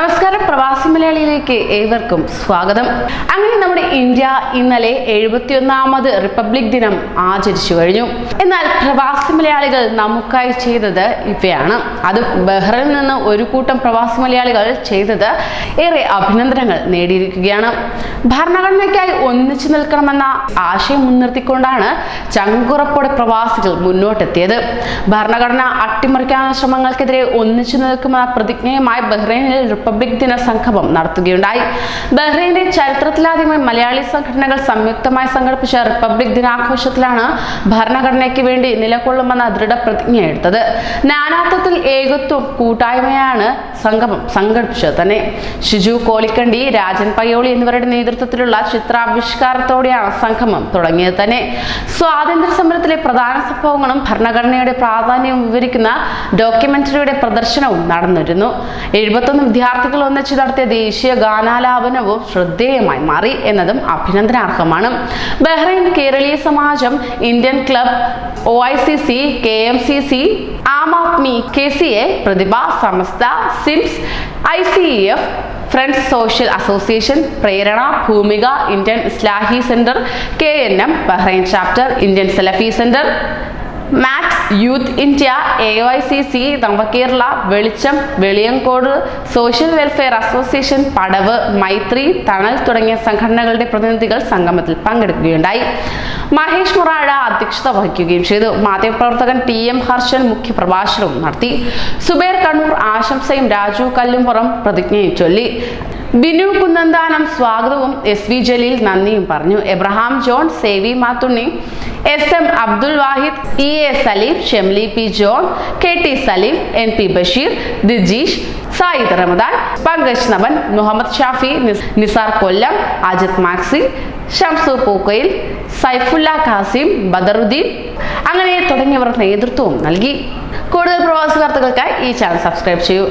നമസ്കാരം, പ്രവാസി മലയാളിയിലേക്ക് ഏവർക്കും സ്വാഗതം. അങ്ങനെ നമ്മുടെ ഇന്ത്യ ഇന്നലെ 71ാമത് റിപ്പബ്ലിക് ദിനം ആചരിച്ചു കഴിഞ്ഞു. എന്നാൽ പ്രവാസി മലയാളികൾ നമുക്കായി ചെയ്തത് ഇവയാണ്. അത് ബഹ്റൈനിൽ നിന്ന് ഒരു കൂട്ടം പ്രവാസി മലയാളികൾ ചെയ്തത് ഏറെ അഭിനന്ദനങ്ങൾ നേടിയിരിക്കുകയാണ്. ഭരണഘടനയ്ക്കായി ഒന്നിച്ചു നിൽക്കണമെന്ന ആശയം മുൻനിർത്തിക്കൊണ്ടാണ് ചങ്കുറപ്പോടെ പ്രവാസികൾ മുന്നോട്ടെത്തിയത്. ഭരണഘടന അട്ടിമറിക്കാനുള്ള ശ്രമങ്ങൾക്കെതിരെ ഒന്നിച്ചു നിൽക്കുമെന്ന പ്രതിജ്ഞയുമായി ബഹ്റൈനിൽ റിപ്പബ്ലിക് ദിന സംഗമം നടത്തുകയുണ്ടായി. ബഹ്റൈനിന്റെ ചരിത്രത്തിലാദ്യമായി മലയാളി സംഘടനകൾ സംയുക്തമായി സംഘടിപ്പിച്ച റിപ്പബ്ലിക് ദിനാഘോഷത്തിലാണ് ഭരണഘടനയ്ക്ക് വേണ്ടി നിലകൊള്ളുമെന്ന ദൃഢപ്രതിജ്ഞ എടുത്തത്. നാനാത്വത്തിൽ ഏകത്വം കൂട്ടായ്മയാണ് സംഗമം സംഘടിപ്പിച്ചത് തന്നെ. ഷിജു കോളിക്കണ്ടി, രാജൻ പയ്യോളി എന്നിവരുടെ നേതൃത്വത്തിലുള്ള ചിത്രാവിഷ്കാരത്തോടെയാണ് സംഗമം തുടങ്ങിയത് തന്നെ. സ്വാതന്ത്ര്യ സമരത്തിലെ പ്രധാന സംഭവങ്ങളും ഭരണഘടനയുടെ പ്രാധാന്യവും വിവരിക്കുന്ന ഡോക്യുമെന്ററിയുടെ പ്രദർശനവും നടന്നിരുന്നു. 71 വിദ്യാർത്ഥികൾ ഒന്നിച്ചു നടത്തിയ ദേശീയ ഗാനാലാപനവും ശ്രദ്ധേയമായി മാറി എന്നതും അഭിനന്ദനാർഹമാണ്. Bahrain Keraleeya Samajam, Indian club, OICC, KMCC, Aam Aadmi, KCA, Prathibha, Samastha, സിംസ്, ICEF, friends social association, Prerana, Bhoomika, Indian Islahi centre, KNM, Bahrain chapter, Indian Salafi centre, മാറ്റ്, youth India, AICC, Navakerala, Velicham, Veliyankode, social welfare association, Padavu, Maithri, Thanal തുടങ്ങിയ സംഘടനകളുടെ പ്രതിനിധികൾ സംഗമത്തിൽ പങ്കെടുക്കുകയുണ്ടായി. മഹേഷ് മുറാഴ അധ്യക്ഷത വഹിക്കുകയും ചെയ്തു. മാധ്യമപ്രവർത്തകൻ TM ഹർഷൻ മുഖ്യപ്രഭാഷണവും നടത്തി. സുബൈർ കണ്ണൂർ ആശംസയും രാജു കല്ലുംപുറം പ്രതിജ്ഞയും ചൊല്ലി. ബിനു കുന്നന്താനം സ്വാഗതവും SV ജലീൽ നന്ദിയും പറഞ്ഞു. Abraham John, Savy Mathunni, SM Abdul Wahid, EA Saleem, Shemly P John, KT Saleem, NP Basheer, Dijeesh, Sayed Ramadan, Pankaj Naban, Muhammad Shafi, Nisar Kollam, Ajith Maxi, Shamsu Pookkayil, Saifulla Khasim, Badaruddin അങ്ങനെ തുടങ്ങിയവർ നേതൃത്വവും നൽകി. കൂടുതൽ പ്രവാസി വാർത്തകൾക്കായി ഈ ചാനൽ സബ്സ്ക്രൈബ് ചെയ്യൂ.